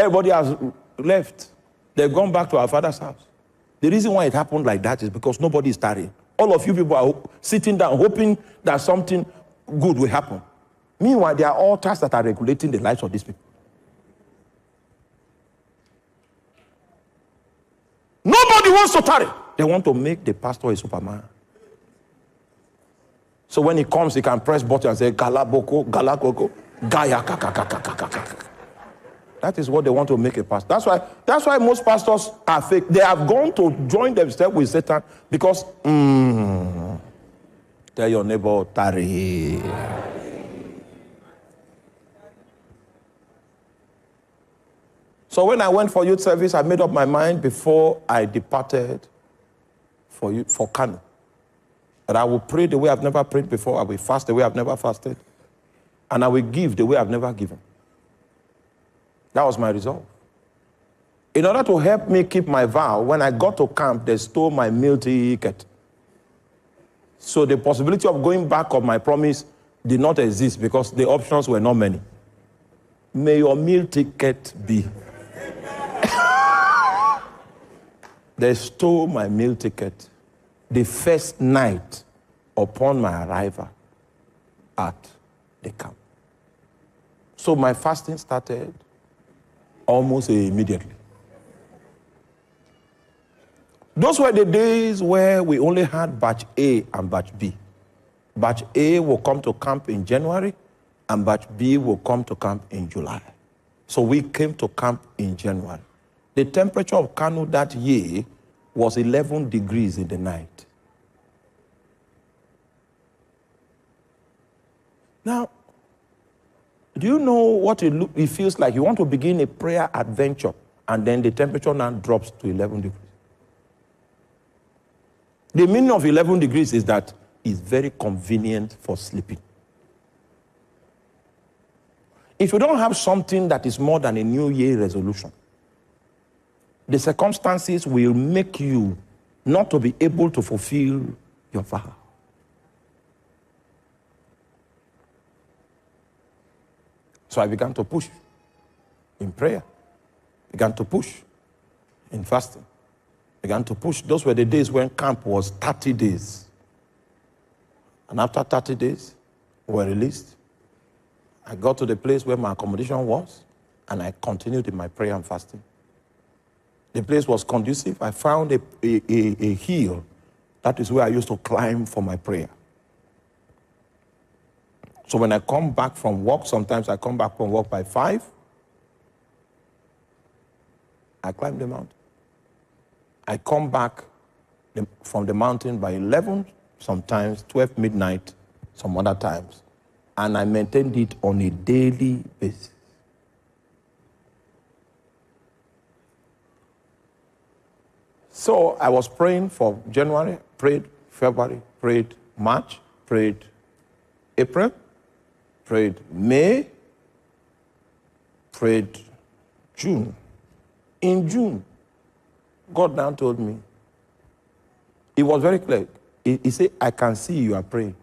Everybody has left. They've gone back to our father's house. The reason why it happened like that is because nobody is tarrying. All of you people are sitting down hoping that something good will happen. Meanwhile, there are altars that are regulating the lives of these people. Nobody wants to tarry. They want to make the pastor a Superman. So when he comes, he can press button and say, Galaboko, Galakoko, Gaya, Kakakakakakaka. That is what they want to make a pastor. That's why most pastors are fake. They have gone to join themselves with Satan because, tell your neighbor, tarry. So when I went for youth service, I made up my mind before I departed for Kano. That I will pray the way I've never prayed before. I will fast the way I've never fasted. And I will give the way I've never given. That was my resolve. In order to help me keep my vow, when I got to camp, they stole my meal ticket. So the possibility of going back on my promise did not exist because the options were not many. May your meal ticket be. They stole my meal ticket the first night upon my arrival at the camp. So my fasting started almost immediately. Those were the days where we only had batch A and batch B. Batch A will come to camp in January, and batch B will come to camp in July. So we came to camp in January. The temperature of Kano that year was 11 degrees in the night. Now, do you know what it feels like? You want to begin a prayer adventure, and then the temperature now drops to 11 degrees. The meaning of 11 degrees is that it's very convenient for sleeping. If you don't have something that is more than a New Year resolution, the circumstances will make you not to be able to fulfill your vow. So I began to push in prayer, began to push in fasting, began to push. Those were the days when camp was 30 days. And after 30 days, we were released. I got to the place where my accommodation was, and I continued in my prayer and fasting. The place was conducive. I found a hill. That is where I used to climb for my prayer. So when I come back from work, sometimes I come back from work by 5, I climb the mountain. I come back from the mountain by 11, sometimes 12 midnight, some other times. And I maintained it on a daily basis. So I was praying for January, prayed February, prayed March, prayed April, prayed May, prayed June. In June, God now told me, it was very clear. He said, I can see you are praying.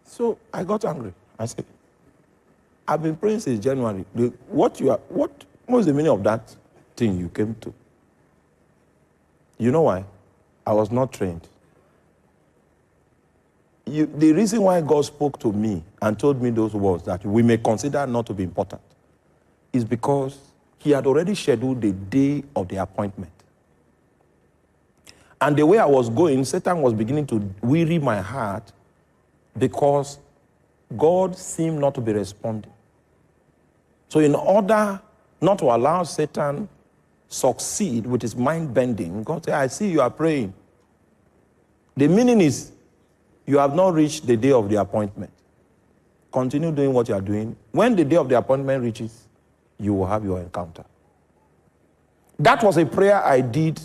So I got angry. I said, I've been praying since January. What was the meaning of that thing you came to? You know why? I was not trained. The reason why God spoke to me and told me those words that we may consider not to be important is because he had already scheduled the day of the appointment. And the way I was going, Satan was beginning to weary my heart because God seemed not to be responding. So in order not to allow Satan succeed with his mind bending, God said, I see you are praying. The meaning is, you have not reached the day of the appointment. Continue doing what you are doing. When the day of the appointment reaches, you will have your encounter. That was a prayer I did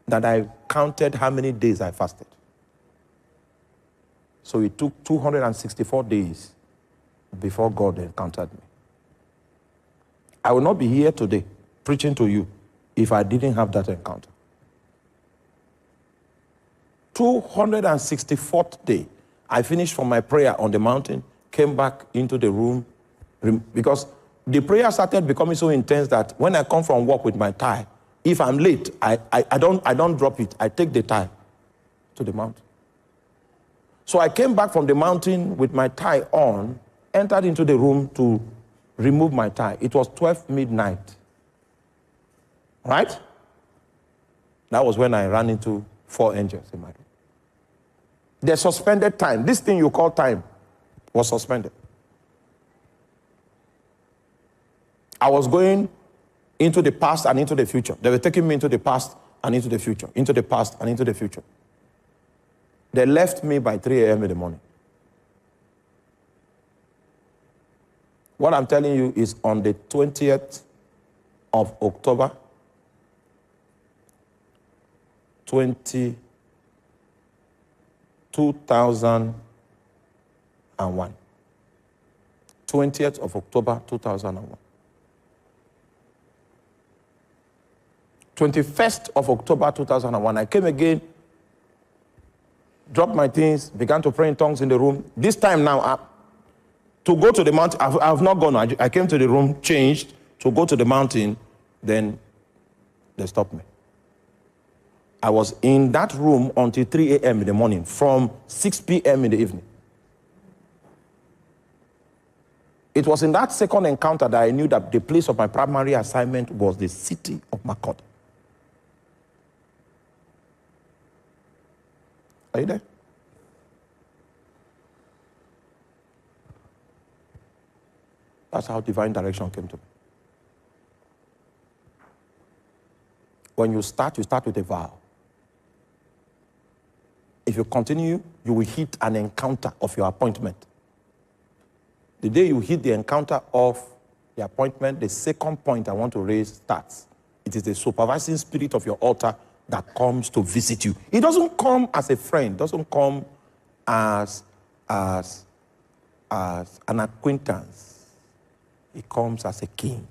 that I counted how many days I fasted. So it took 264 days before God encountered me. I will not be here today preaching to you if I didn't have that encounter. 264th day, I finished from my prayer on the mountain, came back into the room, Because the prayer started becoming so intense that when I come from work with my tie, if I'm late, I don't drop it. I take the tie to the mountain. So I came back from the mountain with my tie on, entered into the room to remove my tie. It was 12 midnight. Right? That was when I ran into 4 angels in my room. The suspended time, this thing you call time, was suspended. I was going into the past and into the future. They were taking me into the past and into the future, into the past and into the future. They left me by 3 a.m. in the morning. What I'm telling you is on the 20th of October, 2001. 20th of October, 2001. 21st of October, 2001, I came again, dropped my things, began to pray in tongues in the room. This time now, to go to the mountain, I've not gone. I came to the room, changed, to go to the mountain, then they stopped me. I was in that room until 3 a.m. in the morning, from 6 p.m. in the evening. It was in that second encounter that I knew that the place of my primary assignment was the city of Makurdi. Are you there? That's how divine direction came to me. When you start with a vow. If you continue, you will hit an encounter of your appointment. The day you hit the encounter of the appointment, the second point I want to raise starts. It is the supervising spirit of your altar that comes to visit you. It doesn't come as a friend, doesn't come as an acquaintance. It comes as a king.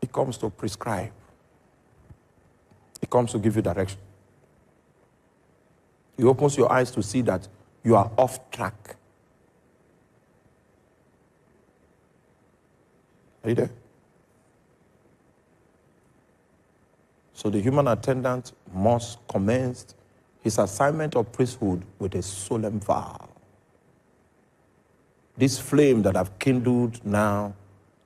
It comes to prescribe. It comes to give you direction. He opens your eyes to see that you are off track. Are you there? So the human attendant must commence his assignment of priesthood with a solemn vow. This flame that I've kindled now,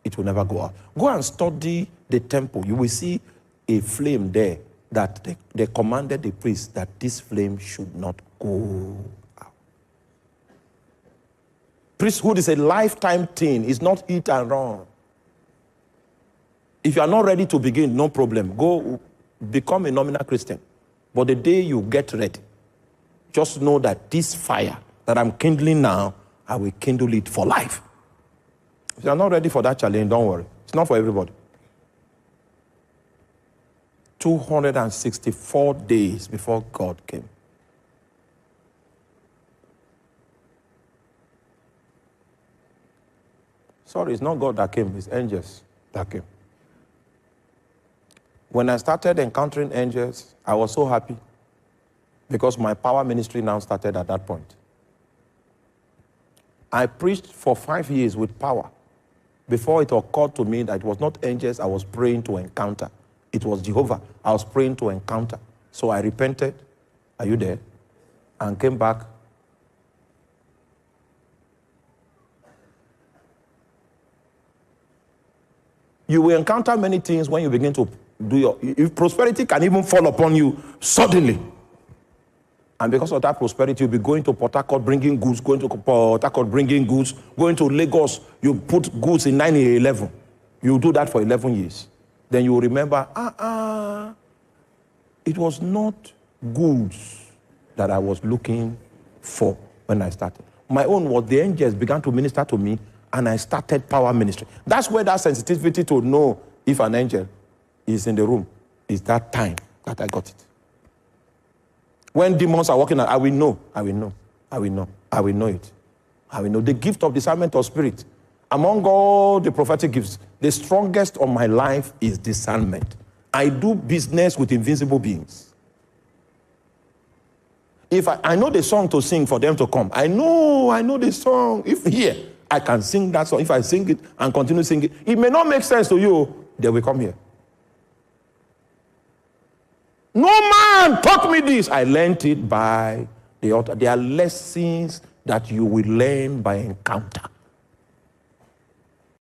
it will never go out. Go and study the temple. You will see a flame there that they commanded the priest that this flame should not go out. Priesthood is a lifetime thing. It's not hit and run. If you are not ready to begin, no problem. Go become a nominal Christian. But the day you get ready, just know that this fire that I'm kindling now, I will kindle it for life. If you are not ready for that challenge, don't worry. It's not for everybody. 264 days before God came. Sorry, it's not God that came, it's angels that came. When I started encountering angels, I was so happy because my power ministry now started at that point. I preached for 5 years with power before it occurred to me that it was not angels I was praying to encounter. It was Jehovah I was praying to encounter. So I repented. Are you there? And came back. You will encounter many things when you begin to do if prosperity can even fall upon you suddenly. And because of that prosperity, you'll be going to Port Harcourt bringing goods, going to Port Harcourt bringing goods, going to Lagos, you put goods in 911. You do that for 11 years. Then you will remember, it was not goods that I was looking for when I started. My own was the angels began to minister to me, and I started power ministry. That's where that sensitivity to know if an angel is in the room is that time that I got it. When demons are walking, I will know it. I will know the gift of discernment of spirit. Among all the prophetic gifts, the strongest of my life is discernment. I do business with invisible beings. If I know the song to sing for them to come. I know the song. If here, I can sing that song. If I sing it and continue singing it, it may not make sense to you, they will come here. No man taught me this. I learned it by the altar. There are lessons that you will learn by encounter.